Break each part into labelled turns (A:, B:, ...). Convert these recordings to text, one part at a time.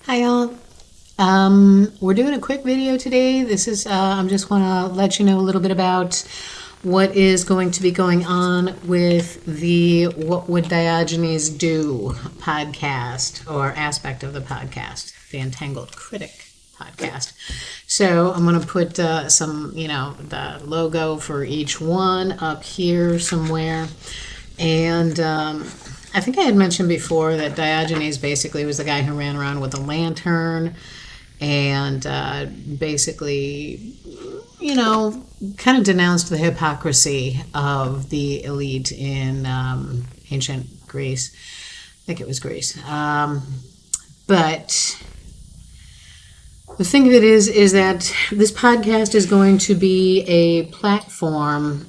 A: Hi y'all. We're doing a quick video today. This is I'm just want to let you know a little bit about what is going to be going on with the What Would Diogenes Do podcast, or aspect of the podcast, the Entangled Critic podcast. So I'm going to put the logo for each one up here somewhere. And I think I had mentioned before that Diogenes basically was the guy who ran around with a lantern and basically, kind of denounced the hypocrisy of the elite in ancient Greece. I think it was Greece. But the thing of it is that this podcast is going to be a platform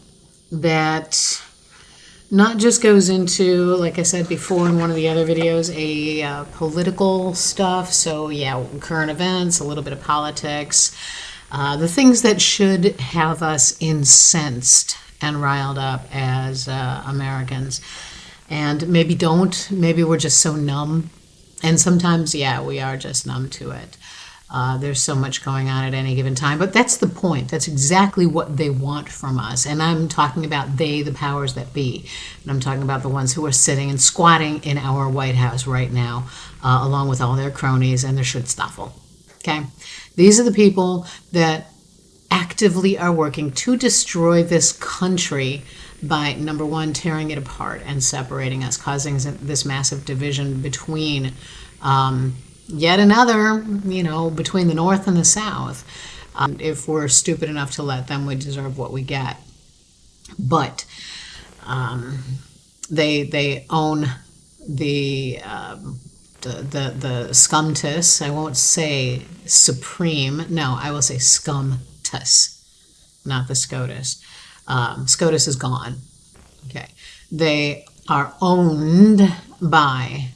A: that not just goes into, like I said before in one of the other videos, a political stuff. So yeah, current events, a little bit of politics, the things that should have us incensed and riled up as Americans. And maybe don't, maybe we're just so numb. And sometimes, yeah, we are just numb to it. There's so much going on at any given time. But that's the point. That's exactly what they want from us. And I'm talking about they, the powers that be. And I'm talking about the ones who are sitting and squatting in our White House right now, along with all their cronies and their shitstoffel. Okay? These are the people that actively are working to destroy this country by, number one, tearing it apart and separating us, causing this massive division between yet another, between the North and the South. If we're stupid enough to let them, we deserve what we get. But they own the scumtus. I won't say supreme. No, I will say scumtus, not the SCOTUS. SCOTUS is gone. Okay, they are owned by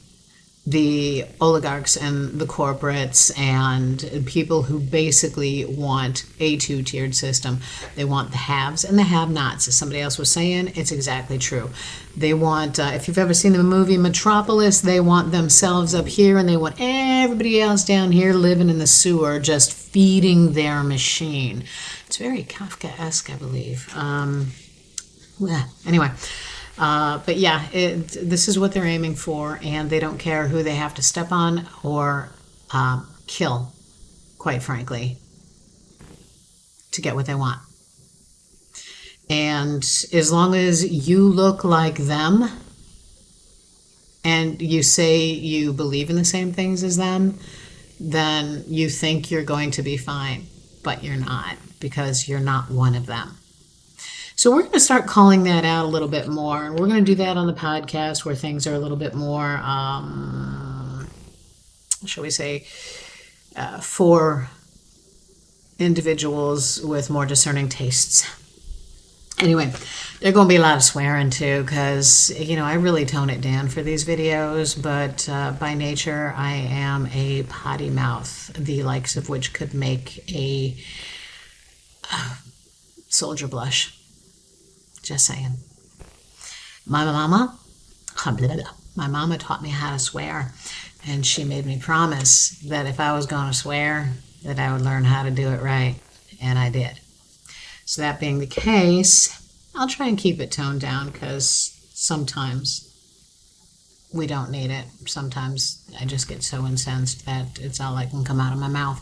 A: the oligarchs and the corporates and people who basically want a two-tiered system. They want the haves and the have-nots. As somebody else was saying, it's exactly true. They want, if you've ever seen the movie Metropolis, they want themselves up here and they want everybody else down here living in the sewer, just feeding their machine. It's very Kafkaesque, I believe. Anyway. But yeah, this is what they're aiming for, and they don't care who they have to step on or kill, quite frankly, to get what they want. And as long as you look like them and you say you believe in the same things as them, then you think you're going to be fine, but you're not, because you're not one of them. So we're going to start calling that out a little bit more. And we're going to do that on the podcast where things are a little bit more, shall we say, for individuals with more discerning tastes. Anyway, there's going to be a lot of swearing too, because, I really tone it down for these videos, but by nature, I am a potty mouth, the likes of which could make a soldier blush. Just saying. My mama taught me how to swear, and she made me promise that if I was going to swear, that I would learn how to do it right, and I did. So that being the case, I'll try and keep it toned down, because sometimes we don't need it. Sometimes I just get so incensed that it's all that can come out of my mouth.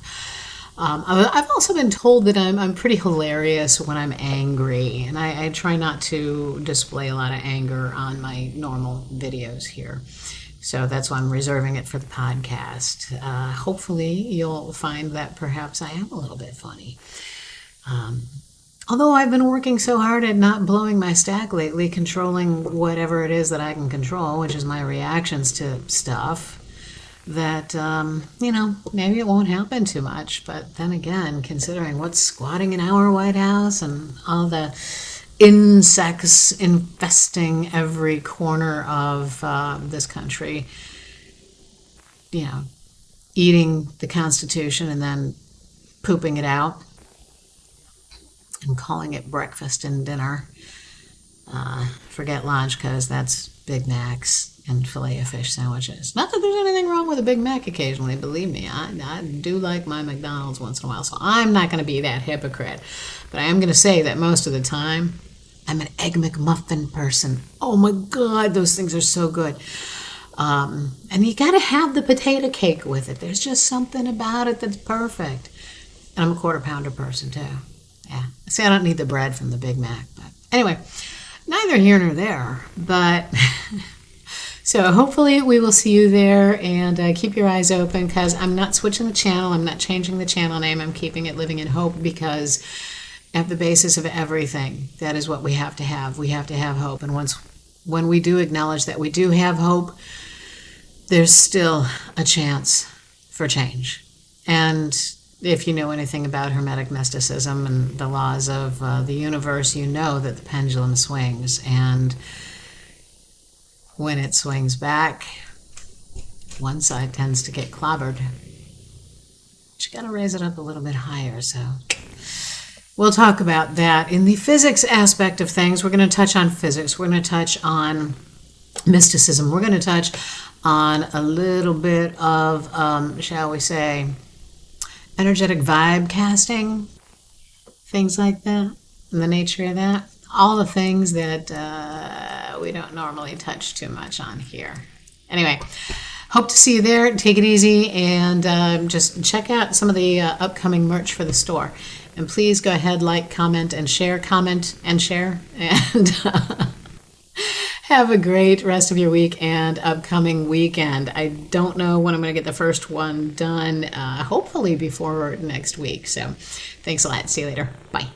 A: I've also been told that I'm pretty hilarious when I'm angry, and I try not to display a lot of anger on my normal videos here. So that's why I'm reserving it for the podcast. Hopefully you'll find that perhaps I am a little bit funny. Although I've been working so hard at not blowing my stack lately, controlling whatever it is that I can control, which is my reactions to stuff, that, maybe it won't happen too much. But then again, considering what's squatting in our White House and all the insects infesting every corner of this country, eating the Constitution and then pooping it out and calling it breakfast and dinner, Forget lunch because that's Big Macs and filet of fish sandwiches. Not that there's anything wrong with a Big Mac occasionally, believe me. I do like my McDonald's once in a while, so I'm not going to be that hypocrite. But I am going to say that most of the time, I'm an Egg McMuffin person. Oh my God, those things are so good. And you got to have the potato cake with it. There's just something about it that's perfect. And I'm a quarter pounder person too. Yeah. See, I don't need the bread from the Big Mac. But anyway, neither here nor there. But so hopefully we will see you there, and keep your eyes open, because I'm not switching the channel. I'm not changing the channel name. I'm keeping it Living in Hope, because at the basis of everything, that is what we have to have. We have to have hope. And when we do acknowledge that we do have hope, there's still a chance for change. And if you know anything about Hermetic mysticism and the laws of the universe, you know that the pendulum swings. And when it swings back, one side tends to get clobbered. But you got to raise it up a little bit higher. So we'll talk about that. In the physics aspect of things, we're going to touch on physics. We're going to touch on mysticism. We're going to touch on a little bit of, shall we say, energetic vibe casting, things like that, and the nature of that. All the things that we don't normally touch too much on here. Anyway, hope to see you there. Take it easy, and just check out some of the upcoming merch for the store. And please go ahead, like, comment, and share. Comment and share. And have a great rest of your week and upcoming weekend. I don't know when I'm going to get the first one done, hopefully before next week. So thanks a lot. See you later. Bye.